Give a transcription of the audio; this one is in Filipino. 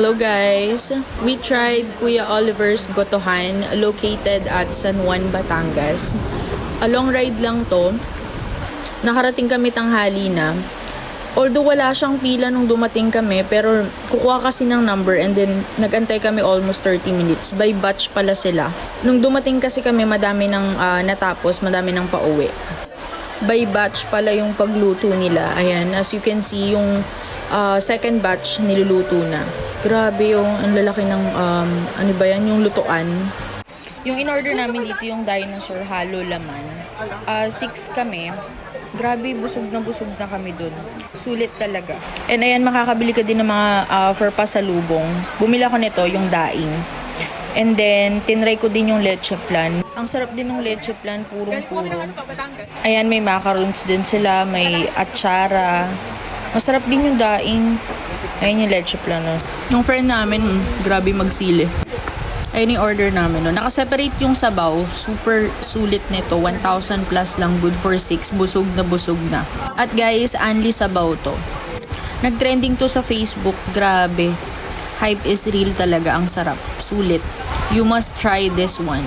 Hello guys! We tried Kuya Oliver's Gotohan located at San Juan, Batangas. A long ride lang to. Nakarating kami tanghali na. Although wala siyang pila nung dumating kami, pero kukuha kasi ng number and then nagantay kami almost 30 minutes. By batch pala sila. Nung dumating kasi kami, madami nang natapos, madami nang pauwi. By batch pala yung pagluto nila. Ayan, as you can see, yung second batch niluluto na. Grabe yung ang lalaki ng ano ba yan, yung lutuan. Yung in-order namin dito yung dinosaur halo laman. 6 kami. Grabe, busog na kami dun. Sulit talaga. And ayan, makakabili ka din ng mga for pasalubong. Bumili ako nito, yung daing. And then, tinry ko din yung leche plan. Ang sarap din ng leche plan, purong-puro. Ayan, may macarons din sila, may atsara. Masarap din yung daing. Ayun yung leche plan. Yung friend namin, grabe magsili. Ayun yung order namin. No? Nakaseparate yung sabaw. Super sulit nito. 1,000 plus lang. Good for 6. Busog na. At guys, only sabaw to. Nag-trending to sa Facebook. Grabe. Hype is real talaga. Ang sarap. Sulit. You must try this one.